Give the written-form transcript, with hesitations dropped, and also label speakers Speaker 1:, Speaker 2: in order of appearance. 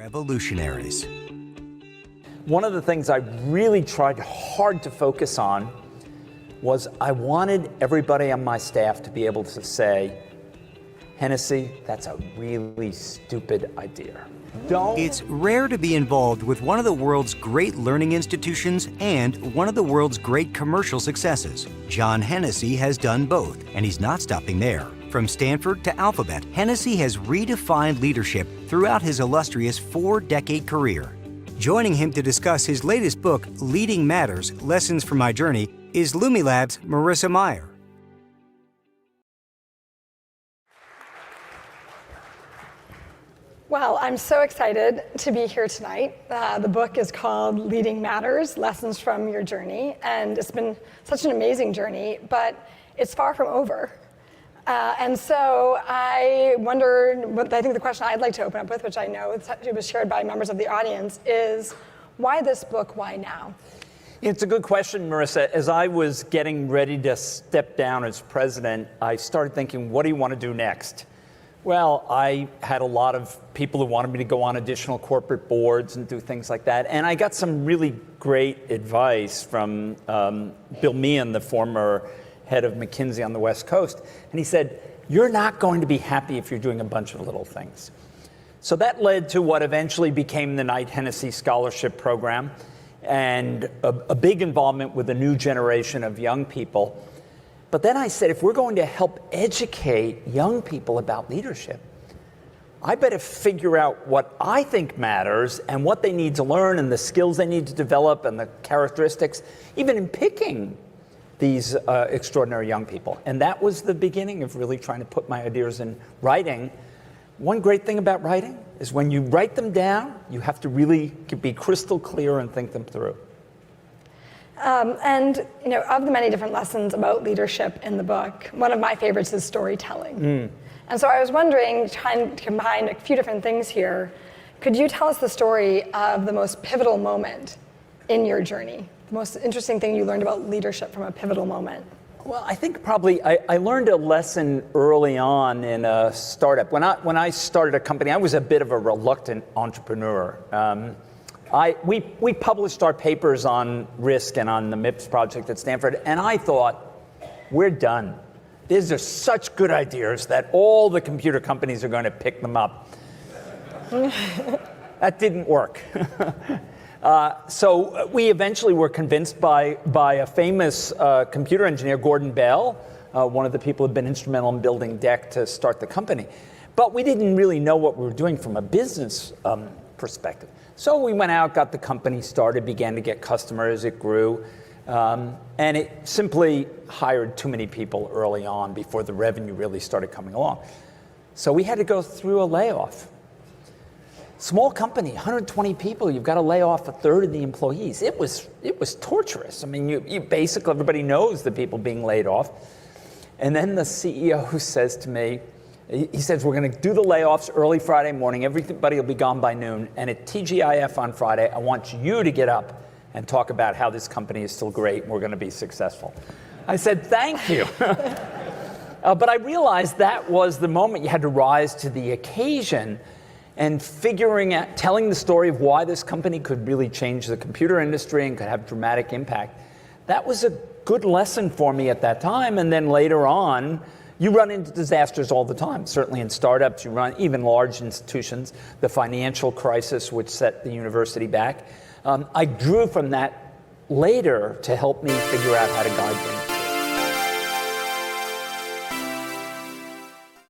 Speaker 1: Revolutionaries.
Speaker 2: One of the things I really tried hard to focus on was I wanted everybody on my staff to be able to say, Hennessy, that's a really stupid idea.
Speaker 1: It's rare to be involved with one of the world's great learning institutions and one of the world's great commercial successes. John Hennessy has done both, and he's not stopping there. From Stanford to Alphabet, Hennessy has redefined leadership throughout his illustrious 4-decade career. Joining him to discuss his latest book, Leading Matters: Lessons from My Journey, is Lumilab's Marissa Maier.
Speaker 3: Well, I'm so excited to be here tonight. The book is called Leading Matters: Lessons from Your Journey, and it's been such an amazing journey, but it's far from over. And so I wonder, I think the question I'd like to open up with, which I know it was shared by members of the audience, is why this book, why now?
Speaker 2: It's a good question, Marissa. As I was getting ready to step down as president, I started thinking, what do you want to do next? Well, I had a lot of people who wanted me to go on additional corporate boards and do things like that. And I got some really great advice from Bill Meehan, the former head of McKinsey on the West Coast. And he said, you're not going to be happy if you're doing a bunch of little things. So that led to what eventually became the Knight Hennessy Scholarship Program and a big involvement with a new generation of young people. But then I said, if we're going to help educate young people about leadership, I better figure out what I think matters and what they need to learn and the skills they need to develop and the characteristics, even in picking these extraordinary young people. And that was the beginning of really trying to put my ideas in writing. One great thing about writing is when you write them down, you have to really be crystal clear and think them through.
Speaker 3: And of the many different lessons about leadership in the book, one of my favorites is storytelling. And so I was wondering, trying to combine a few different things here, could you tell us the story of the most pivotal moment in your journey? The most interesting thing you learned about leadership from a pivotal moment?
Speaker 2: Well, I think probably I learned a lesson early on in a startup. When I started a company, I was a bit of a reluctant entrepreneur. We published our papers on risk and on the MIPS project at Stanford, and I thought, we're done. These are such good ideas that all the computer companies are going to pick them up. That didn't work. So we eventually were convinced by a famous computer engineer, Gordon Bell, one of the people who had been instrumental in building DEC to start the company. But we didn't really know what we were doing from a business perspective. So we went out, got the company started, began to get customers, it grew, and it simply hired too many people early on before the revenue really started coming along. So we had to go through a layoff. Small company, 120 people, you've got to lay off a third of the employees. It was torturous. I mean, you basically, everybody knows the people being laid off. And then the CEO says to me, he says, we're going to do the layoffs early Friday morning. Everybody will be gone by noon. And at TGIF on Friday, I want you to get up and talk about how this company is still great and we're going to be successful. I said, thank you. But I realized that was the moment you had to rise to the occasion and figuring out, telling the story of why this company could really change the computer industry and could have dramatic impact. That was a good lesson for me at that time. And then later on, you run into disasters all the time. Certainly in startups, you run even large institutions, the financial crisis, which set the university back. I drew from that later to help me figure out how to guide them.